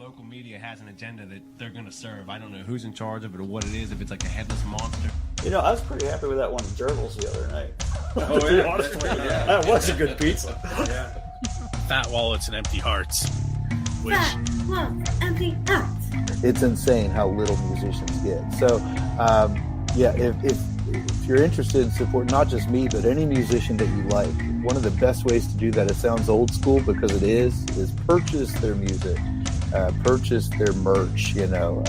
local media has an agenda that they're going to serve. I don't know who's in charge of it or what it is, if it's like a headless monster. You know, I was pretty happy with that one gerbils the other night. Oh, yeah. Honestly, yeah. That was a good pizza. Yeah. Fat wallets and empty hearts. Fat wallets, empty hearts. It's insane how little musicians get. So, if you're interested in support, not just me, but any musician that you like, one of the best ways to do that, it sounds old school because it is purchase their music, purchase their merch, you know.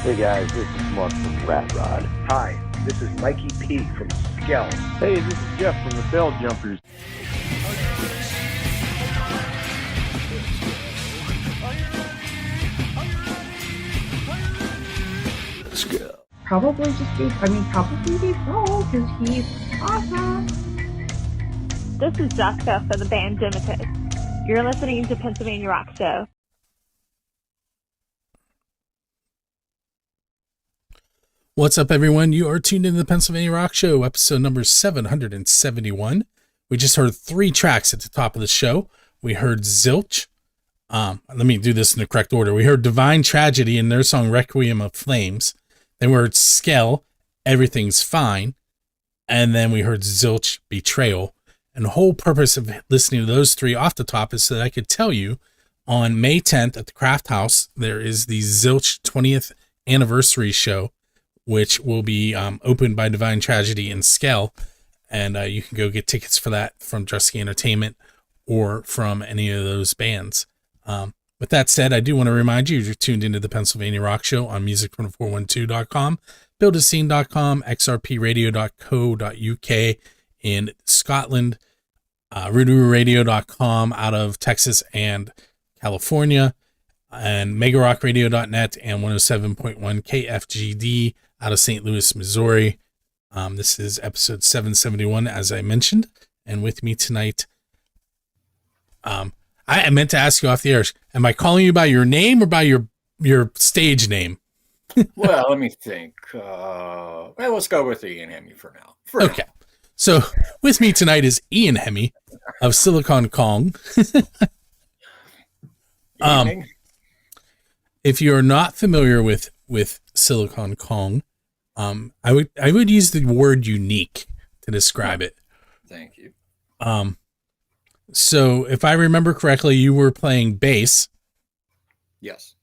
Hey guys, this is Mark from Rat Rod. Hi, this is Mikey P from Skell. Hey, this is Jeff from the Bell Jumpers. Probably be Paul, because he's awesome. This is Jessica for the band Dimitus. You're listening to Pennsylvania Rock Show. What's up, everyone? You are tuned into the Pennsylvania Rock Show, episode number 771. We just heard 3 tracks at the top of the show. We heard Zilch. Let me do this in the correct order. We heard Divine Tragedy and their song Requiem of Flames. Then we heard Skell, Everything's Fine. And then we heard Zilch, Betrayal. And the whole purpose of listening to those 3 off the top is so that I could tell you on May 10th at the Craft House, there is the Zilch 20th anniversary show, which will be opened by Divine Tragedy and Skell. And you can go get tickets for that from Dresky Entertainment or from any of those bands. With that said, I do want to remind you, you're tuned into the Pennsylvania Rock Show on music20412.com, BuildtheScene.com, xrpradio.co.uk in Scotland, RootooRadio.com out of Texas and California, and MegaRockRadio.net and 107.1 KFGD out of St. Louis, Missouri. This is episode 771, as I mentioned, and with me tonight, I meant to ask you off the air, am I calling you by your name or by your stage name? Well, let me think. Well, let's go with Ian Hemi for now. Okay. So with me tonight is Ian Hemi of Silicon Kong. If you're not familiar with Silicon Kong, I would use the word unique to describe it. Thank you. So if I remember correctly, you were playing bass. Yes.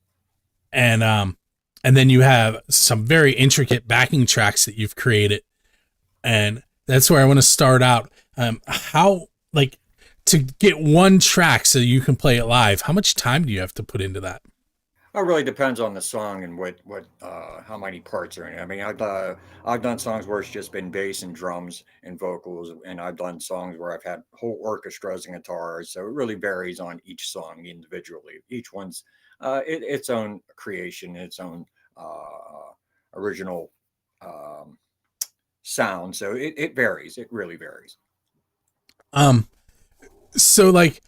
And then you have some very intricate backing tracks that you've created. And that's where I want to start out. How, like, to get one track so you can play it live, how much time do you have to put into that? It really depends on the song and what how many parts are in it. I mean, I've done songs where it's just been bass and drums and vocals, and I've done songs where I've had whole orchestras and guitars. So it really varies on each song individually. Each one's its own creation, its own original sound. So it varies. It really varies. So like,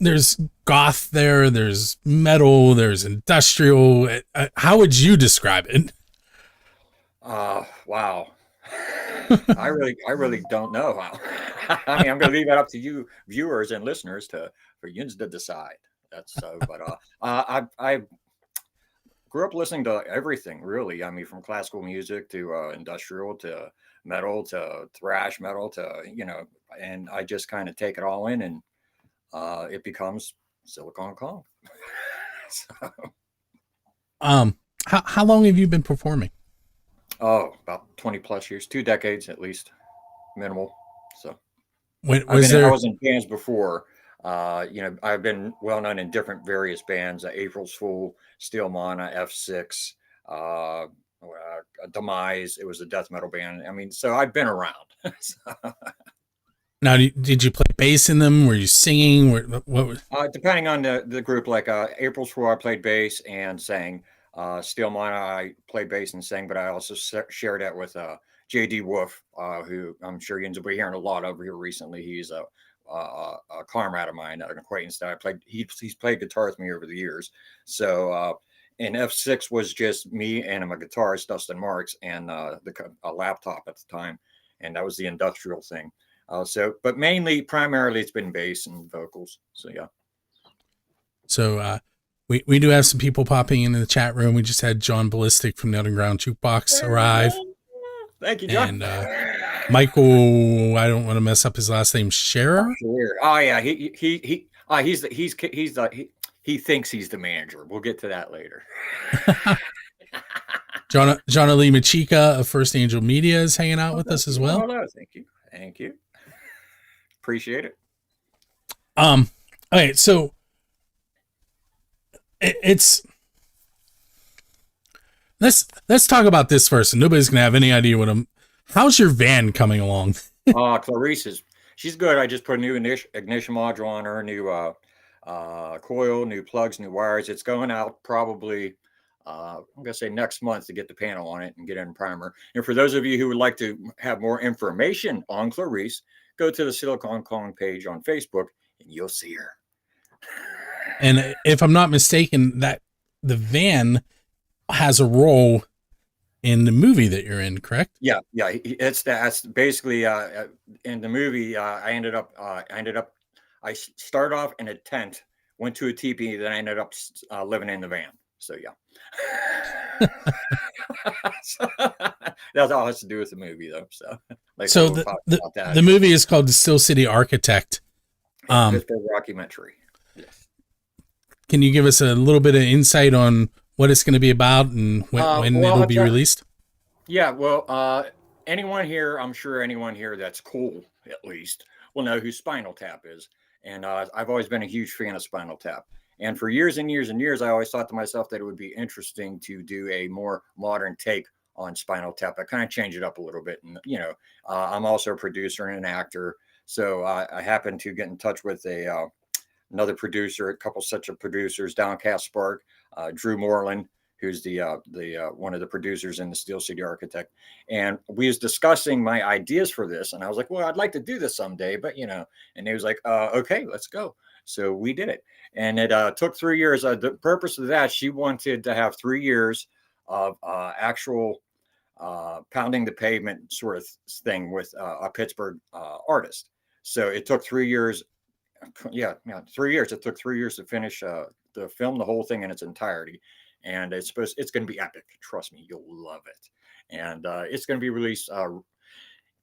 there's goth there's metal, there's industrial. How would you describe it? Wow. I really don't know how. I mean, I'm going to leave that up to you viewers and listeners for Yinzer to decide. That's so, but I grew up listening to everything, really. I mean, from classical music to industrial to metal to thrash metal to, and I just kind of take it all in, and it becomes Silicon Kong. So. How long have you been performing? Oh, about 20 plus years, 2 decades at least, minimal. So I was in bands before. I've been well known in different various bands: April's Fool, Steel Mana, F6, Demise. It was a death metal band. I mean, so I've been around. Now, did you play bass in them? Were you singing? What was? Depending on the group, like April's Fool, I played bass and sang. Steel Mana, I played bass and sang, but I also shared that with J.D. Wolf, who I'm sure you'll be hearing a lot over here recently. He's a comrade of mine, an acquaintance that I played. He's played guitar with me over the years. So, and F6 was just me and my guitarist, Dustin Marks, and a laptop at the time. And that was the industrial thing. But primarily it's been bass and vocals. So, yeah. So, We do have some people popping into the chat room. We just had John Ballistic from the Underground Jukebox arrive. Thank you, John. And Michael, I don't want to mess up his last name, Scherer. Oh yeah, he thinks he's the manager. We'll get to that later. John Lee Machika of First Angel Media is hanging out with us as well. Hello, thank you. Appreciate it. Okay, so it's let's talk about this first, and nobody's gonna have any idea what I'm. How's your van coming along? Clarice she's good. I just put a new ignition module on her, new coil, new plugs, new wires. It's going out probably I'm gonna say next month to get the panel on it and get it in primer. And for those of you who would like to have more information on Clarice, go to the Silicon Kong page on Facebook and you'll see her. And if I'm not mistaken, that the van has a role in the movie that you're in, correct? Yeah. That's basically in the movie. I started off in a tent, went to a teepee, then I ended up living in the van. So yeah, that's all it has to do with the movie, though. So the movie is called The Still City Architect. Pittsburgh rockumentary. Yes. Can you give us a little bit of insight on what it's going to be about and when it'll be released? Yeah, well, anyone here, I'm sure anyone here that's cool, at least, will know who Spinal Tap is. And I've always been a huge fan of Spinal Tap. And for years and years and years, I always thought to myself that it would be interesting to do a more modern take on Spinal Tap. I kind of change it up a little bit. And, I'm also a producer and an actor. So I happened to get in touch with another producer, a couple such of producers, Downcast Spark, Drew Moreland, who's the one of the producers in the Steel City Architect. And we was discussing my ideas for this. And I was like, well, I'd like to do this someday, but, and he was like, okay, let's go. So we did it. And it took 3 years. The purpose of that, she wanted to have 3 years of actual pounding the pavement sort of thing with a Pittsburgh artist. So it took 3 years. Yeah, 3 years. It took 3 years to finish to film the whole thing in its entirety. And it's going to be epic. Trust me, you'll love it. And it's going to be released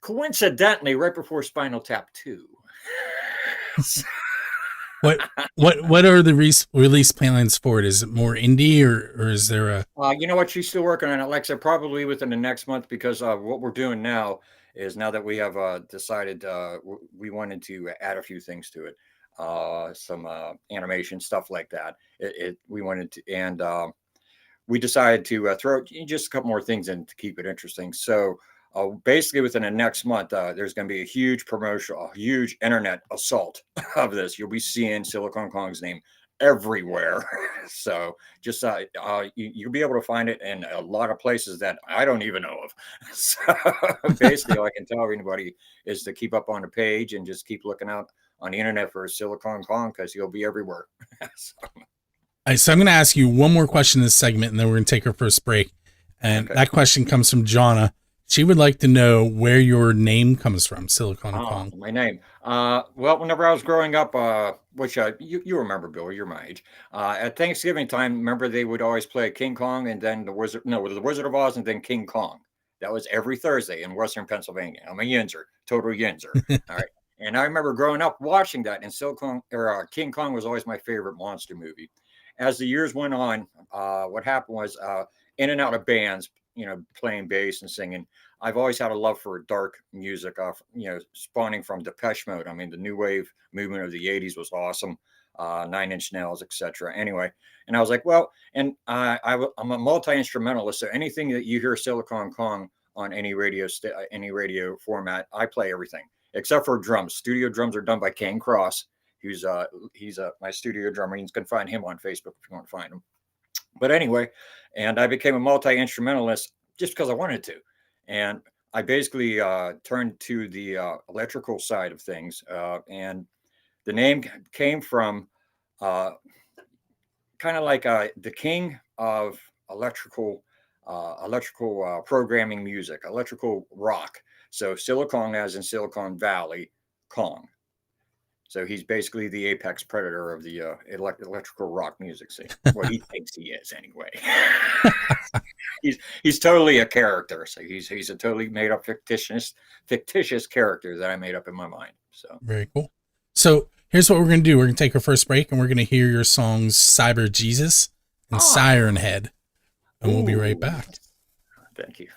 coincidentally right before Spinal Tap 2. What are the release plans for it? Is it more indie or is there a? You know what? She's still working on it. Like I said, probably within the next month, because what we're doing now is, now that we have decided we wanted to add a few things to it, some animation stuff like that. We wanted to, and we decided to throw just a couple more things in to keep it interesting. So basically within the next month, there's going to be a huge promotion, a huge internet assault of this. You'll be seeing Silicon Kong's name everywhere. So just you'll be able to find it in a lot of places that I don't even know of. So basically all I can tell everybody is to keep up on the page and just keep looking out on the internet for Silicon Kong, because you'll be everywhere. So I'm going to ask you one more question in this segment, and then we're going to take our first break. And that question comes from Jonna. She would like to know where your name comes from, Silicon Kong. My name. Well, whenever I was growing up, which you remember, Bill, you're my age. At Thanksgiving time, remember they would always play King Kong and then the Wizard of Oz and then King Kong. That was every Thursday in Western Pennsylvania. I'm a Yinzer, total Yinzer. All right. And I remember growing up watching that, and King Kong was always my favorite monster movie. As the years went on, what happened was in and out of bands, playing bass and singing. I've always had a love for dark music, spawning from Depeche Mode. I mean, the new wave movement of the 80s was awesome. 9 Inch Nails, etc. Anyway, and I was like, well, and I'm a multi-instrumentalist, so anything that you hear Silicon Kong on any radio format, I play everything except for drums. Studio drums are done by Kane Cross. He's my studio drummer. You can find him on Facebook if you want to find him. But anyway, and I became a multi-instrumentalist just because I wanted to. And I basically turned to the electrical side of things. And the name came from kind of like the king of electrical programming music, electrical rock. So Silicon, as in Silicon Valley, Kong. So he's basically the apex predator of the electrical rock music scene. Well, he thinks he is anyway. he's totally a character. So he's a totally made up fictitious character that I made up in my mind. So very cool. So here's what we're gonna do. We're gonna take our first break, and we're gonna hear your songs "Cyber Jesus" and "Siren Head," and we'll be right back. Thank you.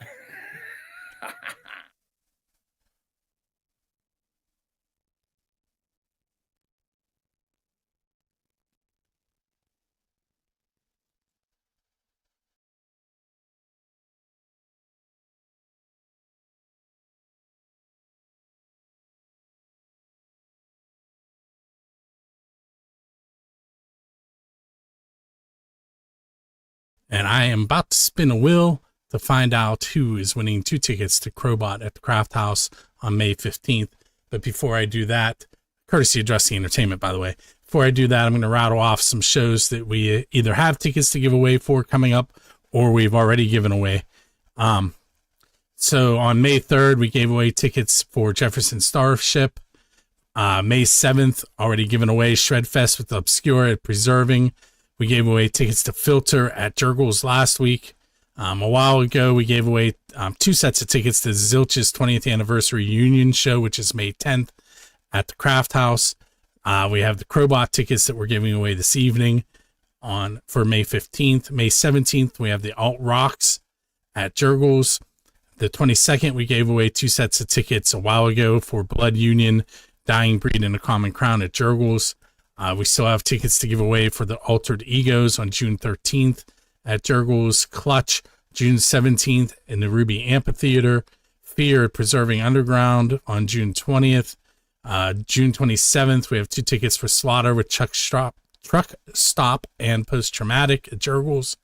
And I am about to spin a wheel to find out who is winning 2 tickets to Crowbot at the Craft House on May 15th. But before I do that, courtesy of Dressy Entertainment, by the way, before I do that, I'm going to rattle off some shows that we either have tickets to give away for coming up or we've already given away. So on May 3rd, we gave away tickets for Jefferson Starship. May 7th, already given away Shredfest with Obscure at Preserving. We gave away tickets to Filter at Jurgles last week. A while ago, we gave away 2 sets of tickets to Zilch's 20th Anniversary Union Show, which is May 10th at the Craft House. We have the Crowbot tickets that we're giving away this evening for May 15th. May 17th, we have the Alt Rocks at Jurgles. The 22nd, we gave away 2 sets of tickets a while ago for Blood Union, Dying Breed, and A Common Crown at Jurgles. We still have tickets to give away for the Altered Egos on June 13th at Jurgles. Clutch, June 17th in the Ruby Amphitheater. Fear at Preserving Underground on June 20th. June 27th, we have 2 tickets for Slaughter with Truck Stop and Post Traumatic at Jurgles.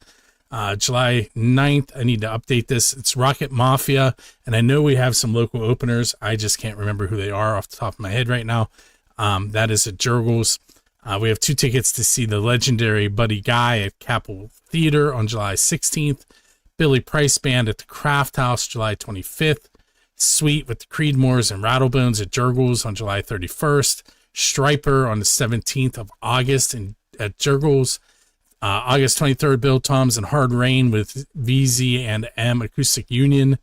July 9th, I need to update this. It's Rocket Mafia, and I know we have some local openers. I just can't remember who they are off the top of my head right now. That is at Jurgles. We have 2 tickets to see the legendary Buddy Guy at Capitol Theater on July 16th. Billy Price Band at the Craft House, July 25th. Sweet with the Creedmoors and Rattlebones at Jurgles on July 31st. Striper on the 17th of August at Jurgles. August 23rd, Bill Toms and Hard Rain with VZ and M Acoustic Union.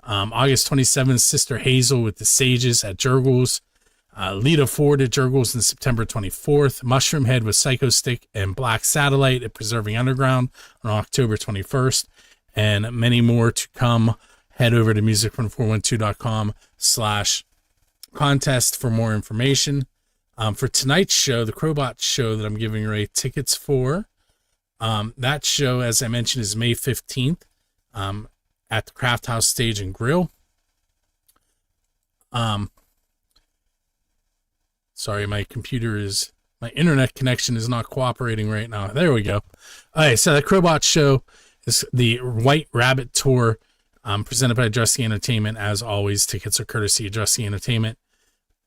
August 27th, Sister Hazel with the Sages at Jurgles. Lita Ford at Jurgles on September 24th. Mushroom Head with Psycho Stick and Black Satellite at Preserving Underground on October 21st. And many more to come. Head over to musicfrom412.com/contest for more information. For tonight's show, the Crowbot show that I'm giving away tickets for, that show, as I mentioned, is May 15th at the Craft House Stage and Grill. Sorry, my internet connection is not cooperating right now. There we go. All right, so the Crowbot show is the White Rabbit Tour, presented by Dressy Entertainment. As always, tickets are courtesy of Dressy Entertainment.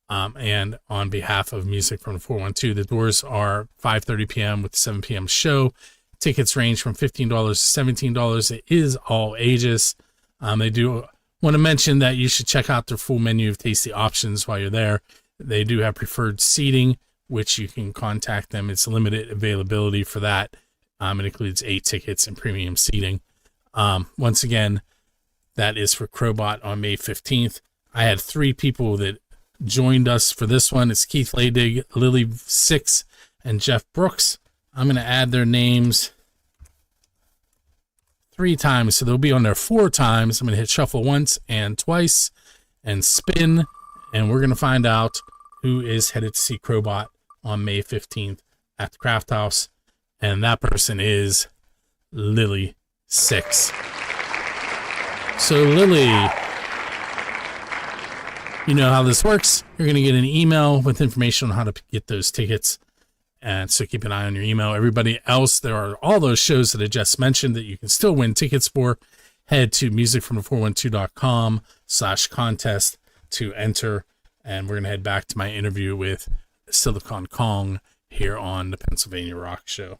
And on behalf of Music from the 412, the doors are 5:30 p.m. with the 7 p.m. show. Tickets range from $15 to $17. It is all ages. They do want to mention that you should check out their full menu of tasty options while you're there. They do have preferred seating, which you can contact them. It's limited availability for that. It includes 8 tickets and premium seating. Once again, that is for Crowbot on May 15th. I had 3 people that joined us for this one. It's Keith Laydig, Lily Six, and Jeff Brooks. I'm going to add their names 3 times, so they'll be on there 4 times. I'm going to hit shuffle once and twice and spin, and we're going to find out who is headed to see Crowbot on May 15th at the Craft House, and that person is Lily Six. So Lily, you know how this works. You're going to get an email with information on how to get those tickets. And so keep an eye on your email. Everybody else, there are all those shows that I just mentioned that you can still win tickets for. Head to musicfrom412.com/contest to enter. And we're going to head back to my interview with Silicon Kong here on the Pennsylvania Rock Show.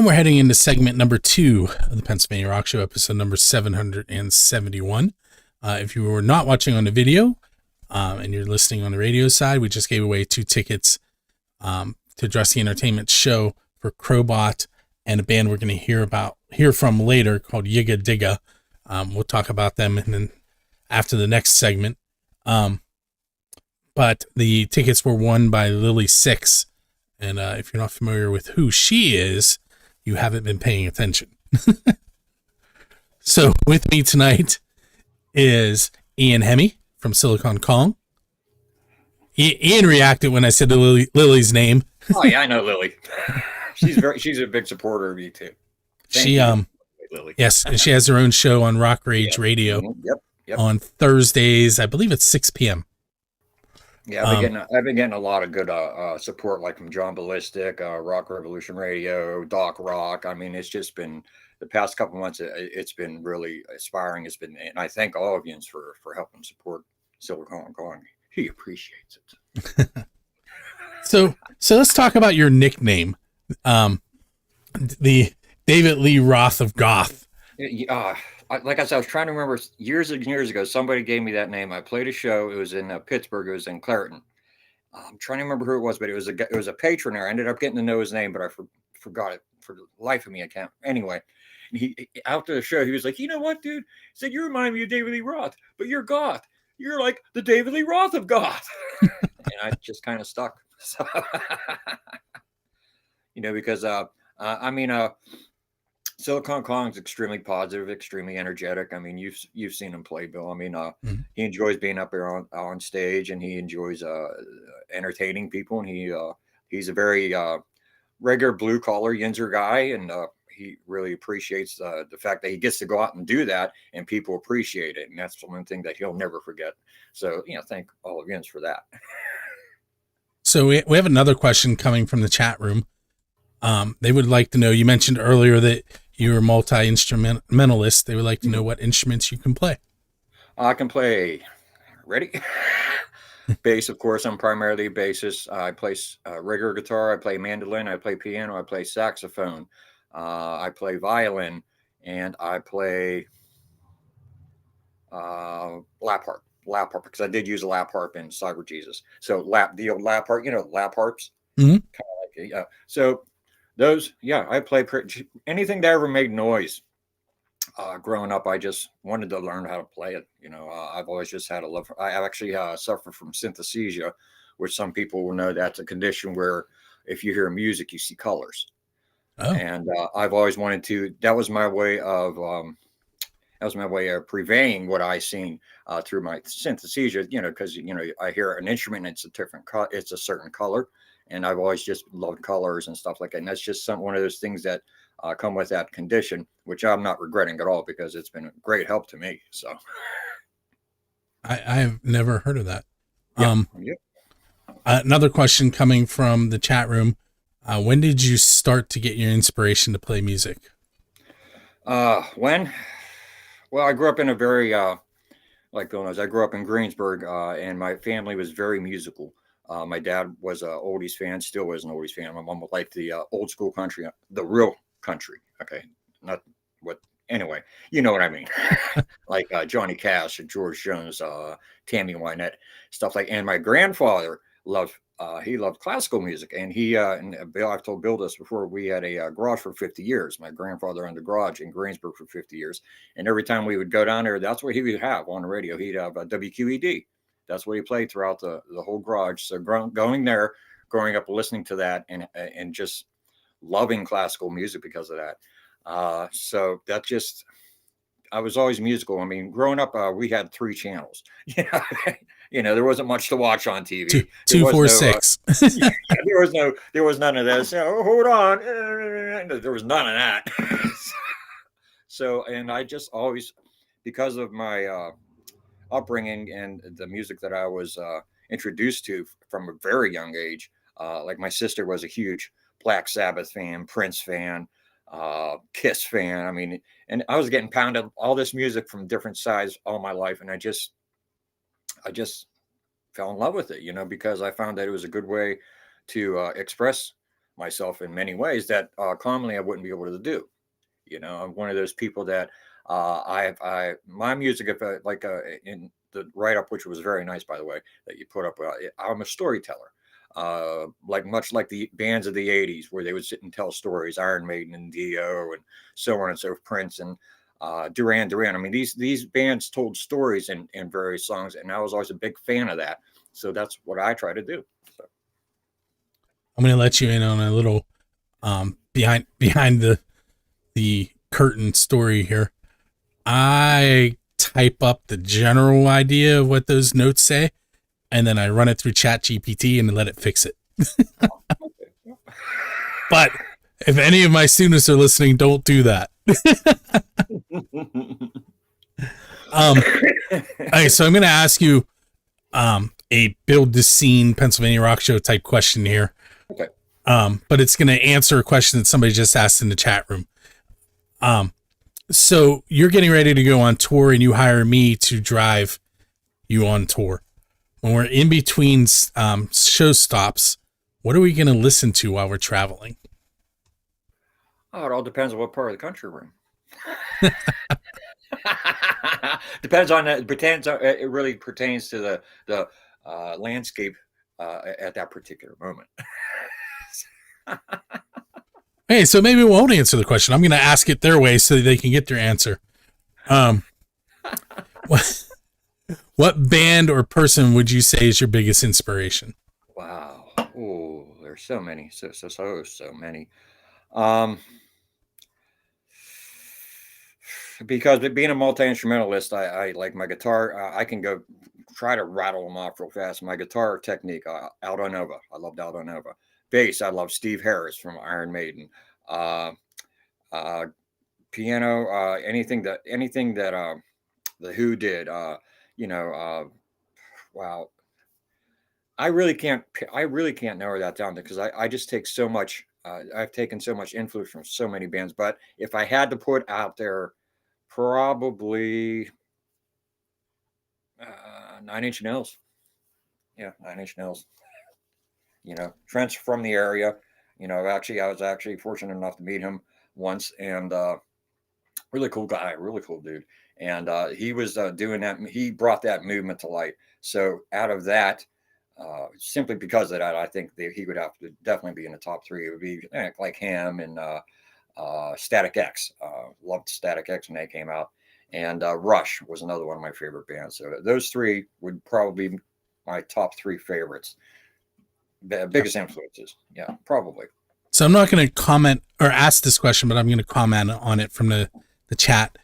And we're heading into segment number 2 of the Pennsylvania Rock Show, episode number 771. If you were not watching on the video and you're listening on the radio side, we just gave away 2 tickets to Dressy Entertainment show for Crowbot and a band we're going to hear from later called Yiga Digga. We'll talk about them and then after the next segment. But the tickets were won by Lily Six. And if you're not familiar with who she is, you haven't been paying attention. So with me tonight is Ian Hemi from Silicon Kong. Ian reacted when I said Lily's name. Oh yeah, I know Lily. She's a big supporter of me too. Lily. Yes, and she has her own show on Rock Rage Radio. Yep. On Thursdays, I believe it's 6 p.m. Yeah, I've been getting a lot of good support, like from John Ballistic, Rock Revolution Radio, Doc Rock. I mean, it's just been the past couple months. It's been really inspiring. And I thank all of you for helping support Silicon Kong. He appreciates it. So let's talk about your nickname, the David Lee Roth of Goth. Like I said, I was trying to remember years and years ago, somebody gave me that name. I played a show. It was in Pittsburgh. It was in Clareton. I'm trying to remember who it was, but it was a patron there. I ended up getting to know his name, but I forgot it for the life of me. I can't. Anyway, he after the show, he was like, "You know what, dude?" He said, "You remind me of David Lee Roth, but you're Goth. You're like the David Lee Roth of Goth." And I just kind of stuck. So, because Silicon Kong's extremely positive, extremely energetic. I mean, you've seen him play, Bill. I mean, he enjoys being up there on stage, and he enjoys entertaining people. And he's a very regular blue collar Yinzer guy, and he really appreciates the fact that he gets to go out and do that, and people appreciate it. And that's one thing that he'll never forget. So, thank all of Yinz for that. So we have another question coming from the chat room. They would like to know, you mentioned earlier that you're a multi-instrumentalist. They would like to know what instruments you can play. I can play, ready? Bass, of course. I'm primarily a bassist. I play regular guitar. I play mandolin. I play piano. I play saxophone. I play violin. And I play lap harp. Because I did use a lap harp in Cyber Jesus. So the old lap harp, lap harps. Mm-hmm. Kind of like, yeah. So those, I play anything that ever made noise. Growing up, I just wanted to learn how to play it. I've always just had a love. I actually suffer from synesthesia, which some people will know that's a condition where if you hear music, you see colors. Oh. And I've always wanted to. That was my way of purveying what I seen through my synesthesia. Because I hear an instrument and it's a different it's a certain color. And I've always just loved colors and stuff like that. And that's just one of those things that come with that condition, which I'm not regretting at all because it's been a great help to me. So I've never heard of that. Yep. Another question coming from the chat room. When did you start to get your inspiration to play music? When? Well, I grew up in a very, like Bill knows, I grew up in Greensburg and my family was very musical. My dad was an oldies fan, still is an oldies fan. My mom liked the old school country, the real country. Okay. Not what, anyway, you know what I mean? Like Johnny Cash, George Jones, Tammy Wynette, stuff like, and my grandfather loved classical music. And and Bill, I've told Bill this before, we had a garage for 50 years. My grandfather owned a garage in Greensburg for 50 years. And every time we would go down there, that's what he would have on the radio. He'd have a WQED. That's what he played throughout the whole garage. So going there, growing up, listening to that and just loving classical music because of that. So that just, I was always musical. I mean, growing up, we had 3 channels. There wasn't much to watch on TV. 2, 4, 6. There was none of this. Hold on. There was none of that. So, and I just always, because of my upbringing and the music that I was introduced to from a very young age, like my sister was a huge Black Sabbath fan, Prince fan, Kiss fan. I mean, and I was getting pounded all this music from different sides all my life. And I just fell in love with it, because I found that it was a good way to express myself in many ways that commonly I wouldn't be able to do. I'm one of those people that my music, if in the write-up, which was very nice, by the way, that you put up, I'm a storyteller. Much like the bands of the 80s where they would sit and tell stories, Iron Maiden and Dio and so on and so forth, Prince and Duran Duran. I mean, these bands told stories in various songs, and I was always a big fan of that. So that's what I try to do. So. I'm going to let you in on a little behind the curtain story here. I type up the general idea of what those notes say, and then I run it through ChatGPT and let it fix it. But if any of my students are listening, don't do that. Okay, so I'm going to ask you a Build the Scene Pennsylvania Rock Show type question here. Okay. But it's going to answer a question that somebody just asked in the chat room. So you're getting ready to go on tour and you hire me to drive you on tour. When we're in between show stops, what are we going to listen to while we're traveling? Oh, it all depends on what part of the country we're in. Depends on that. It really pertains to the landscape at that particular moment. Hey, so maybe we won't answer the question. I'm going to ask it their way so they can get their answer. What band or person would you say is your biggest inspiration? Wow. Oh, there's so many. So many. Because being a multi-instrumentalist, I like my guitar. I can go try to rattle them off real fast. My guitar technique, Aldo Nova. I loved Aldo Nova. Bass, I love Steve Harris from Iron Maiden. Piano, anything that the Who did. Wow. I really can't narrow that down because I just take so much. I've taken so much influence from so many bands. But if I had to put out there, probably 9 Inch Nails. Yeah, 9 Inch Nails. Trent's from the area. I was actually fortunate enough to meet him once, and really cool guy, really cool dude. And he was doing that. He brought that movement to light. So out of that, simply because of that, I think that he would have to definitely be in the top 3. It would be like him and Static X. Loved Static X when they came out. And Rush was another one of my favorite bands. So those 3 would probably be my top 3 favorites. The biggest influences. Yeah, probably. So I'm not going to comment or ask this question, but I'm going to comment on it from the chat.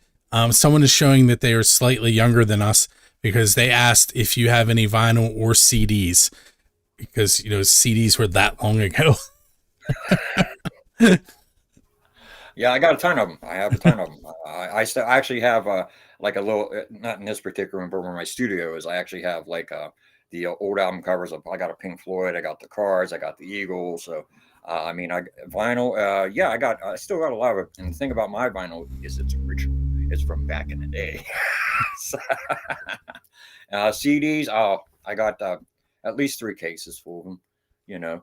Someone is showing that they are slightly younger than us because they asked if you have any vinyl or CDs because, CDs were that long ago. Yeah, I got a ton of them. I have a ton of them. I actually have like a little, not in this particular room, but where my studio is, I actually have like the old album covers. I got a Pink Floyd, I got the Cars, I got the Eagles. So, vinyl. I still got a lot of it. And the thing about my vinyl is it's original. It's from back in the day. CDs. Oh, I got at least 3 cases full of them.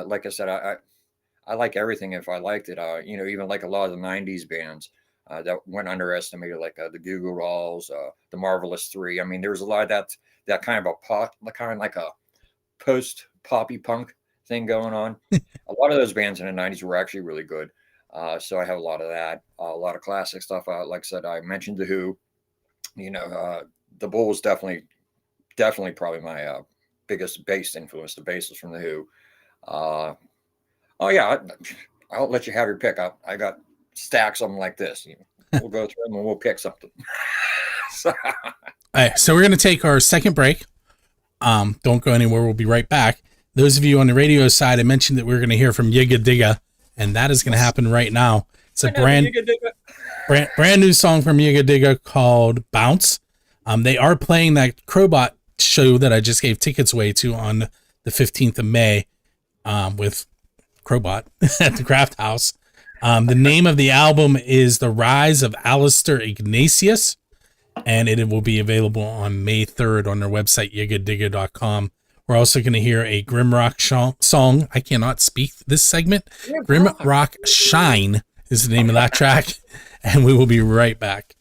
Like I said, I like everything if I liked it. Even like a lot of the 90s bands that went underestimated, like the Goo Goo Dolls, the Marvelous 3. I mean, there was a lot of that kind of like a post-poppy punk thing going on. A lot of those bands in the 90s were actually really good. So I have a lot of that, a lot of classic stuff. Like I said, I mentioned the Who. The Bull was definitely probably my biggest bass influence. The bass is from the Who. I'll let you have your pick. I got stacks of them like this. We'll go through them and we'll pick something. All right, so we're going to take our second break. Don't go anywhere. We'll be right back. Those of you on the radio side, I mentioned that we're going to hear from Yigga Digga, and that is going to happen right now. It's a brand new song from Yigga Digga called Bounce. They are playing that Crowbot show that I just gave tickets away to on the 15th of May with Crowbot at the Craft House. The name of the album is The Rise of Alistair Ignatius, and it will be available on May 3rd on their website, yiggadigga.com, We're also going to hear a Grimrock song. I cannot speak this segment. Grimrock Shine is the name of that track. And we will be right back.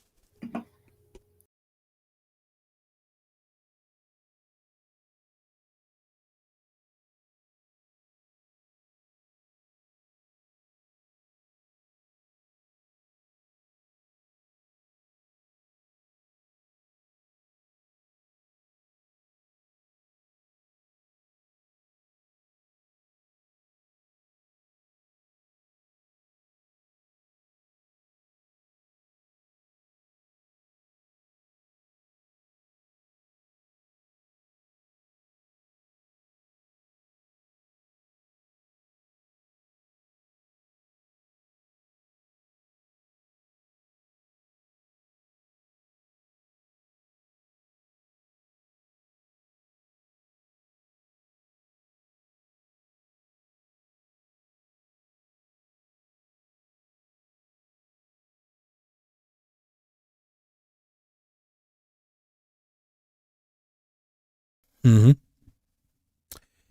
Mm-hmm.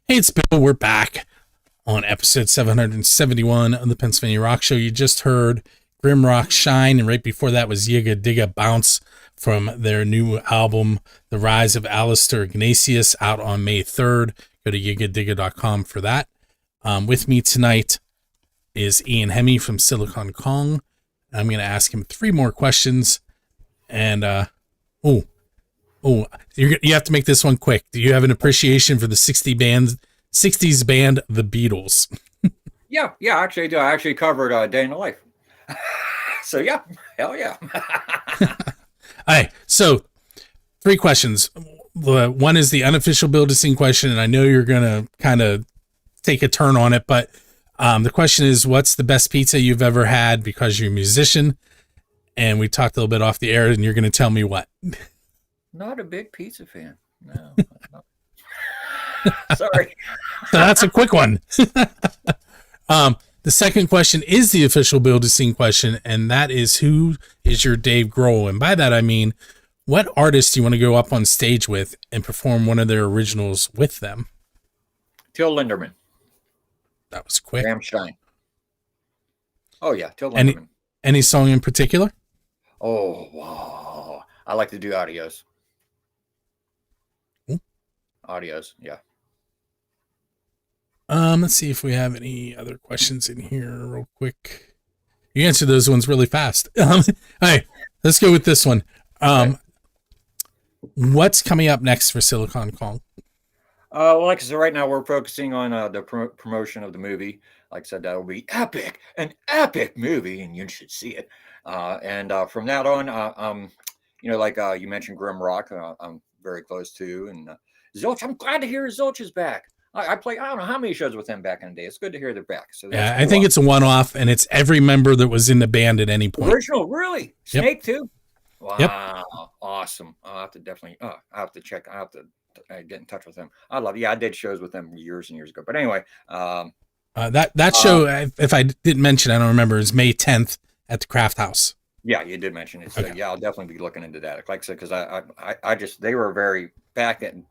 Hey, it's Bill. We're back on episode 771 of the Pennsylvania Rock Show. You just heard Grimrock Shine, and right before that was Yiga Digga Bounce from their new album, The Rise of Alistair Ignatius, out on May 3rd. Go to yigadigga.com for that. With me tonight is Ian Hemi from Silicon Kong. I'm going to ask him 3 more questions. And, you have to make this one quick. Do you have an appreciation for the 60s band, The Beatles? Yeah, actually I do. I actually covered Day in the Life. So yeah, hell yeah. All right, so 3 questions. One is the unofficial BuildtheScene question, and I know you're going to kind of take a turn on it, but the question is, what's the best pizza you've ever had because you're a musician? And we talked a little bit off the air, and you're going to tell me what. Not a big pizza fan. No. Sorry. So that's a quick one. The second question is the official BuildtheScene question, and that is, who is your Dave Grohl? And by that, I mean, what artist do you want to go up on stage with and perform one of their originals with them? Till Linderman. That was quick. Rammstein. Oh, yeah. Till Linderman. Any song in particular? Oh, wow. I like to do Adios. Adios, yeah. Let's see if we have any other questions in here real quick. You answered those ones really fast. All right, let's go with this one. What's coming up next for Silicon Kong? Well, like I said, right now we're focusing on the promotion of the movie. Like I said, that will be an epic movie, and you should see it. And from that on, you mentioned Grimrock, I'm very close to, and Zilch. I'm glad to hear Zilch is back. I don't know how many shows with them back in the day. It's good to hear they're back. So yeah, I think it's a one-off, and it's every member that was in the band at any point. Original, really? Snake too? Wow, yep. Awesome. I'll have to definitely. I have to check. I have to get in touch with them. I did shows with them years and years ago. But anyway, that show, if I didn't mention, I don't remember, is May 10th at the Craft House. Yeah, you did mention it. So okay. Yeah, I'll definitely be looking into that. Like I said, because they were very back then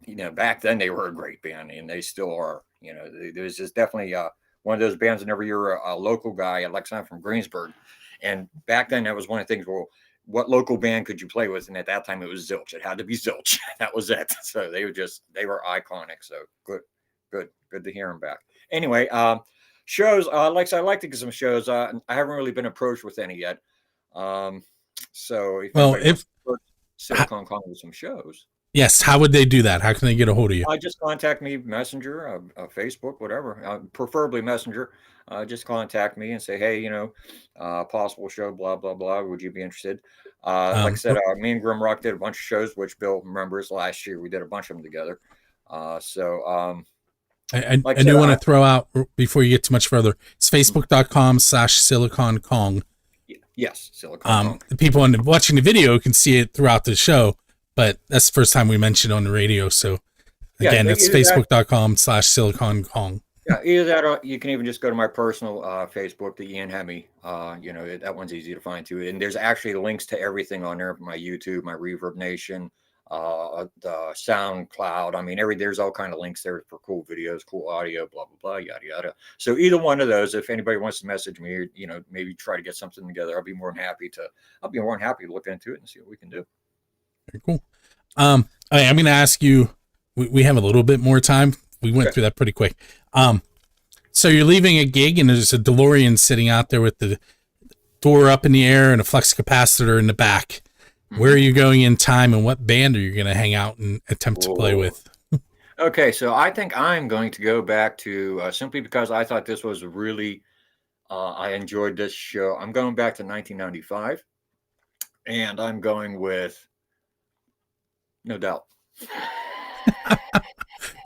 they were a great band, and they still are. There's just definitely one of those bands. Whenever you're a local guy, like I'm from Greensburg, and back then that was one of the things. Well, what local band could you play with? And at that time, it was Zilch. It had to be Zilch. That was it. So they were iconic. So good to hear them back. Anyway, shows. Like I said, I like to get some shows. I haven't really been approached with any yet. So if Silicon Kong with some shows. Yes, how would they do that? How can they get a hold of you? Just contact me, Messenger, Facebook, whatever. Preferably Messenger. Just contact me and say, hey, possible show, blah blah blah. Would you be interested? Like I said, me and Grimrock did a bunch of shows, which Bill remembers last year. We did a bunch of them together. I do want to throw out before you get too much further. It's facebook.com/Silicon Kong. Yes, Silicon Kong. The people watching the video can see it throughout the show, but that's the first time we mentioned it on the radio. So again, it's facebook.com/Silicon Kong. Yeah, either that or you can even just go to my personal Facebook, the Ian Hemi. That one's easy to find too. And there's actually links to everything on there. My YouTube, my Reverb Nation, the SoundCloud. I mean, there's all kind of links there for cool videos, cool audio, blah blah blah, yada yada. So either one of those, if anybody wants to message me, or, maybe try to get something together, I'll be more than happy to look into it and see what we can do. Very cool. I'm going to ask you. We have a little bit more time. We went through that pretty quick. So you're leaving a gig, and there's a DeLorean sitting out there with the door up in the air and a flux capacitor in the back. Where are you going in time, and what band are you going to hang out and attempt to play with? Okay, so I think I'm going to go back to, simply because I thought this was really, I enjoyed this show. I'm going back to 1995, and I'm going with No Doubt.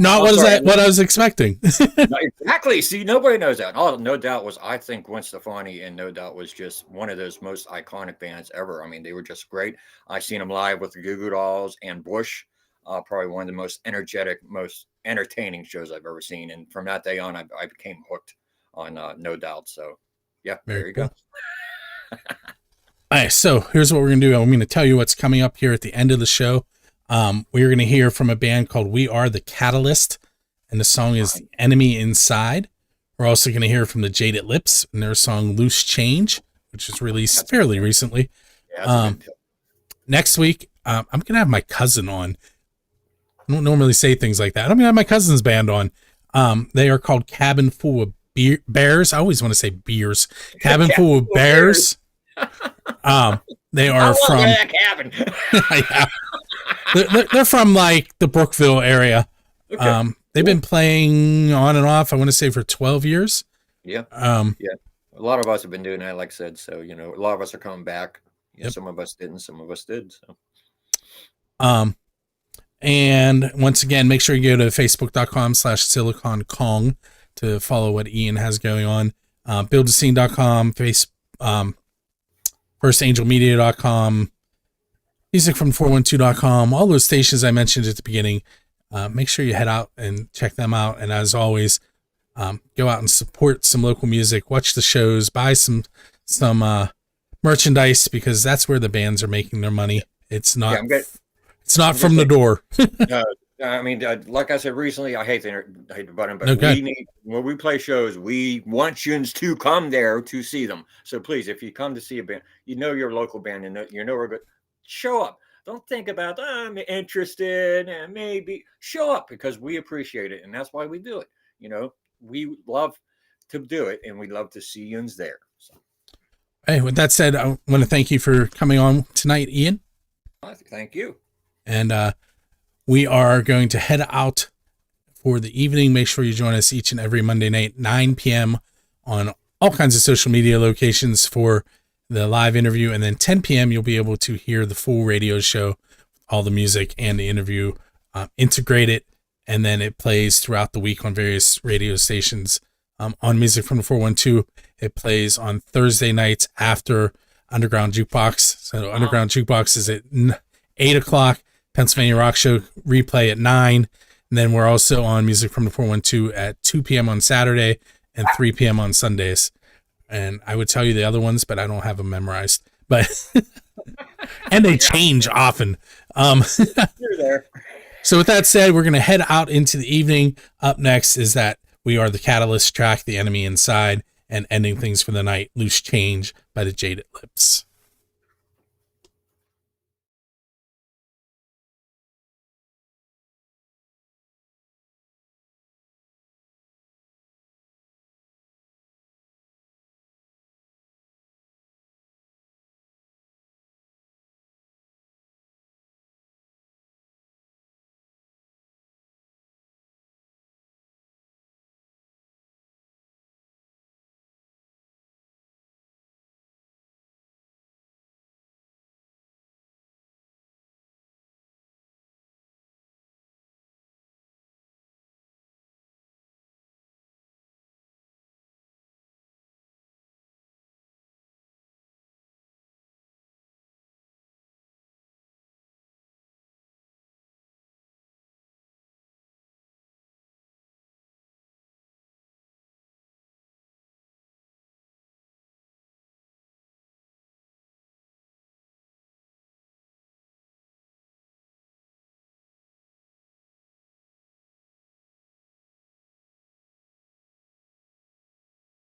Not what I was expecting. Exactly. See, nobody knows that. Oh, No Doubt was, I think, Gwen Stefani and No Doubt was just one of those most iconic bands ever. I mean, they were just great. I seen them live with the Goo Goo Dolls and Bush. Probably one of the most energetic, most entertaining shows I've ever seen. And from that day on, I became hooked on No Doubt. So, yeah, there you go. All right, so here's what we're going to do. I'm going to tell you what's coming up here at the end of the show. We're going to hear from a band called We Are the Catalyst, and the song is The Enemy Inside. We're also going to hear from the Jaded Lips and their song Loose Change, which was released fairly recently. Next week, I'm going to have my cousin on. I don't normally say things like that. I'm going to have my cousin's band on. They are called Cabin Full of Bears. I always want to say beers. Cabin Full of Bears. They are from... Yeah. They're from like the Brookville area. Okay. They've been playing on and off, I want to say, for 12 years. Yeah. Yeah. A lot of us have been doing that, like I said. So, a lot of us are coming back. Some of us didn't, some of us did. So. And once again, make sure you go to facebook.com/SiliconKong to follow what Ian has going on. BuildtheScene.com, FirstAngelMedia.com, musicfrom412.com, all those stations I mentioned at the beginning. Make sure you head out and check them out. And as always, go out and support some local music, watch the shows, buy some merchandise, because that's where the bands are making their money. It's not from the door. I mean, like I said recently, I hate to butt in, but when we play shows, we want you to come there to see them. So please, if you come to see a band, your local band, and we're good. Show up. Don't think about, I'm interested and maybe. Show up, because we appreciate it, and that's why we do it. We love to do it, and we love to see yous there. So. Hey, with that said, I want to thank you for coming on tonight, Ian. Thank you. And we are going to head out for the evening. Make sure you join us each and every Monday night, 9 p.m. on all kinds of social media locations for the live interview, and then 10 p.m. you'll be able to hear the full radio show, all the music and the interview integrated, and then it plays throughout the week on various radio stations. On Music from the 412, it plays on Thursday nights after Underground Jukebox. So Underground Jukebox is at 8 o'clock, Pennsylvania Rock Show replay at 9, and then we're also on Music from the 412 at 2 p.m. on Saturday and 3 p.m. on Sundays. And I would tell you the other ones, but I don't have them memorized. But and they change often. You're there. So with that said, we're going to head out into the evening. Up next is that We Are the Catalyst track, The Enemy Inside, and ending things for the night, Loose Change by the Jaded Lips.